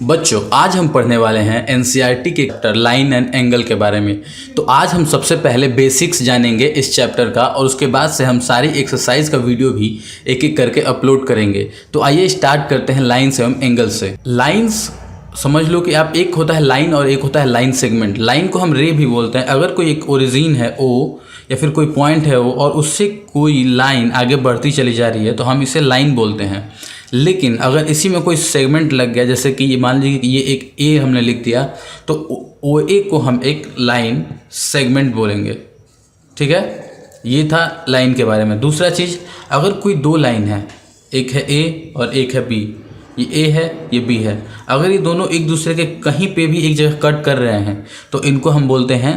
बच्चों, आज हम पढ़ने वाले हैं एनसीईआरटी के चैप्टर लाइन एंड एंगल के बारे में। तो आज हम सबसे पहले बेसिक्स जानेंगे इस चैप्टर का और उसके बाद से हम सारी एक्सरसाइज का वीडियो भी एक एक करके अपलोड करेंगे। तो आइए स्टार्ट करते हैं लाइन्स एवं एंगल से। लाइन्स समझ लो कि आप एक होता है लाइन और एक होता है लाइन सेगमेंट। लाइन को हम रे भी बोलते हैं। अगर कोई एक ओरिजिन है ओ या फिर कोई पॉइंट है ओ और उससे कोई लाइन आगे बढ़ती चली जा रही है तो हम इसे लाइन बोलते हैं। लेकिन अगर इसी में कोई सेगमेंट लग गया, जैसे कि ये मान लीजिए कि ये एक ए हमने लिख दिया, तो ओ ए को हम एक लाइन सेगमेंट बोलेंगे। ठीक है, ये था लाइन के बारे में। दूसरा चीज़, अगर कोई दो लाइन है, एक है ए और एक है बी, ये ए है ये बी है, अगर ये दोनों एक दूसरे के कहीं पे भी एक जगह कट कर रहे हैं तो इनको हम बोलते हैं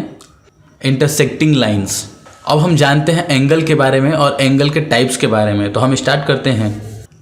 इंटरसेक्टिंग लाइंस। अब हम जानते हैं एंगल के बारे में और एंगल के टाइप्स के बारे में। तो हम स्टार्ट करते हैं।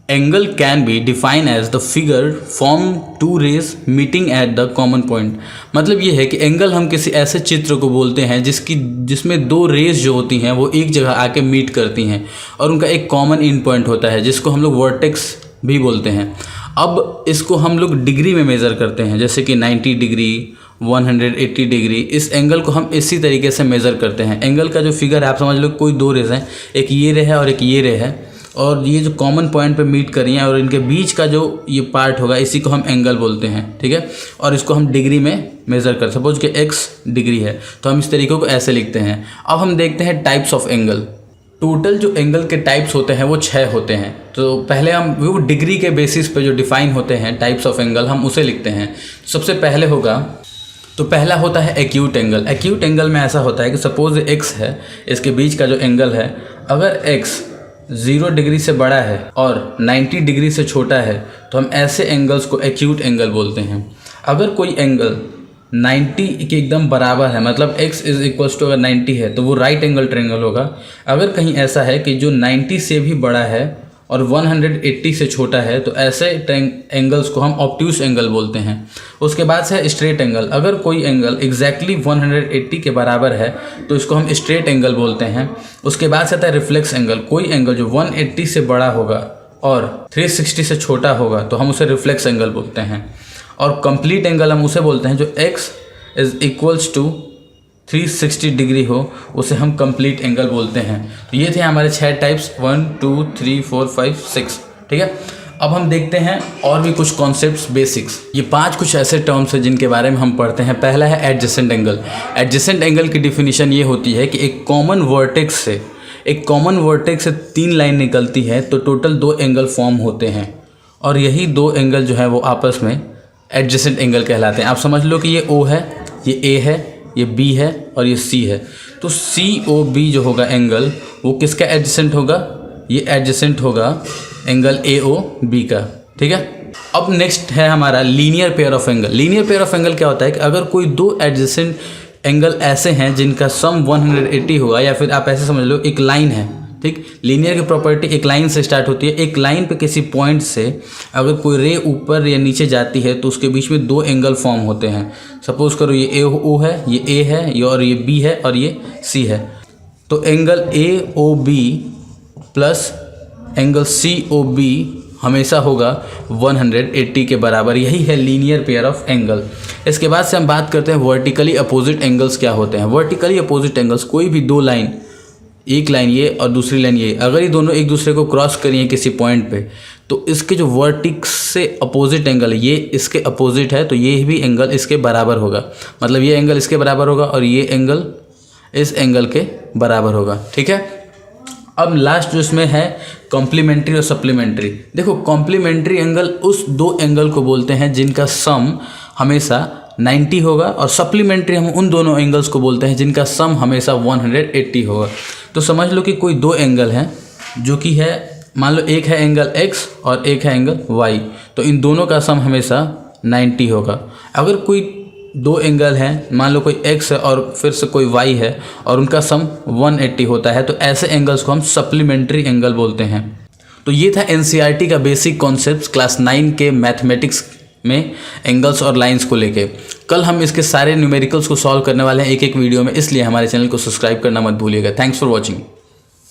Angle can be define as the figure form two rays meeting at the common point. मतलब ये है कि एंगल हम किसी ऐसे चित्र को बोलते हैं जिसमें दो रेज जो होती हैं वो एक जगह आके मीट करती हैं और उनका एक कॉमन इन पॉइंट होता है जिसको हम लोग वर्टेक्स भी बोलते हैं। अब इसको हम लोग डिग्री में मेज़र करते हैं, जैसे कि 90 डिग्री, 180 डिग्री। इस एंगल को हम इसी तरीके से मेज़र करते हैं। एंगल का जो फिगर है आप समझ लो कोई दो रेज हैं, एक ये रे है और एक ये रे है, और ये जो कॉमन पॉइंट पे मीट कर रही हैं और इनके बीच का जो ये पार्ट होगा इसी को हम एंगल बोलते हैं। ठीक है, और इसको हम डिग्री में मेज़र कर, सपोज कि x डिग्री है तो हम इस तरीके को ऐसे लिखते हैं। अब हम देखते हैं टाइप्स ऑफ एंगल। टोटल जो एंगल के टाइप्स होते हैं वो 6 होते हैं। तो पहले हम वो डिग्री के बेसिस पे जो डिफाइन होते हैं टाइप्स ऑफ एंगल हम उसे लिखते हैं। सबसे पहले होगा, तो पहला होता है एक्यूट एंगल। एक्यूट एंगल में ऐसा होता है कि सपोज x है, इसके बीच का जो एंगल है, अगर x 0 डिग्री से बड़ा है और 90 डिग्री से छोटा है तो हम ऐसे एंगल्स को एक्यूट एंगल बोलते हैं। अगर कोई एंगल 90 के एकदम बराबर है, मतलब x इज इक्वल्स टू अगर 90 है तो वो राइट एंगल ट्रायंगल होगा। अगर कहीं ऐसा है कि जो 90 से भी बड़ा है और 180 से छोटा है तो ऐसे एंगल्स को हम ऑब्ट्यूस एंगल बोलते हैं। उसके बाद से है स्ट्रेट एंगल। अगर कोई एंगल एग्जैक्टली 180 के बराबर है तो इसको हम स्ट्रेट एंगल बोलते हैं। उसके बाद से आता है रिफ्लेक्स एंगल। कोई एंगल जो 180 से बड़ा होगा और 360 से छोटा होगा तो हम उसे रिफ्लेक्स एंगल बोलते हैं। और कंप्लीट एंगल हम उसे बोलते हैं जो x is equals to 360 degree हो, उसे हम कंप्लीट एंगल बोलते हैं। तो ये थे हमारे 6 टाइप्स, 1 2 3 4 5 6। ठीक है, अब हम देखते हैं और भी कुछ कॉन्सेप्ट्स बेसिक्स। ये 5 कुछ ऐसे टर्म्स हैं जिनके बारे में हम पढ़ते हैं। पहला है एडजेसेंट एंगल। एडजेसेंट एंगल की डिफिनीशन ये होती है कि एक कॉमन वर्टेक्स से 3 लाइन निकलती है तो टोटल 2 एंगल फॉर्म होते हैं, और यही 2 एंगल जो है वो आपस में एडजेसेंट एंगल कहलाते हैं। आप समझ लो कि ये O है, ये A है, ये B है और ये C है। तो COB जो होगा एंगल वो किसका एडजेसेंट होगा? ये एडजेसेंट होगा एंगल AOB का। ठीक है, अब नेक्स्ट है हमारा linear pair of angle. Linear pair of angle क्या होता है कि अगर कोई 2 एडजेसेंट एंगल ऐसे हैं जिनका सम 180 होगा, या फिर आप ऐसे समझ लो एक लाइन है। ठीक, लीनियर की प्रॉपर्टी एक लाइन से स्टार्ट होती है। एक लाइन पे किसी पॉइंट से अगर कोई रे ऊपर या नीचे जाती है तो उसके बीच में 2 एंगल फॉर्म होते हैं। सपोज करो ये AO है, ये A है, ये और ये B है और ये C है। तो angle AOB plus angle COB हमेशा होगा 180 के बराबर। यही है लीनियर पेयर ऑफ एंगल। इसके बाद से हम बात करते हैं वर्टिकली अपोजिट एंगल्स क्या होते हैं। वर्टिकली अपोजिट एंगल्स, कोई भी 2 लाइन, एक लाइन ये और दूसरी लाइन ये, अगर ये दोनों एक दूसरे को क्रॉस करिए किसी पॉइंट पे तो इसके जो वर्टिक्स से अपोजिट एंगल है ये इसके अपोजिट है तो ये भी एंगल इसके बराबर होगा। मतलब ये एंगल इसके बराबर होगा और ये एंगल इस एंगल के बराबर होगा। ठीक है, अब लास्ट जो इसमें है कॉम्प्लीमेंट्री और सप्लीमेंट्री। देखो, कॉम्प्लीमेंट्री एंगल उस 2 एंगल को बोलते हैं जिनका सम हमेशा 90 होगा, और सप्लीमेंट्री हम उन दोनों एंगल्स को बोलते हैं जिनका सम हमेशा 180 होगा। तो समझ लो कि कोई 2 एंगल हैं जो कि है, मान लो एक है एंगल x और एक है एंगल y, तो इन दोनों का सम हमेशा 90 होगा। अगर कोई 2 एंगल हैं, मान लो कोई x है और फिर से कोई y है और उनका सम 180 होता है, तो ऐसे एंगल्स को हम सप्लीमेंट्री एंगल बोलते हैं। तो ये था एनसीईआरटी का बेसिक कॉन्सेप्ट्स क्लास 9 के मैथमेटिक्स में एंगल्स और लाइंस को लेके। कल हम इसके सारे न्यूमेरिकल्स को सॉल्व करने वाले हैं एक एक वीडियो में, इसलिए हमारे चैनल को सब्सक्राइब करना मत भूलिएगा। Thanks for watching.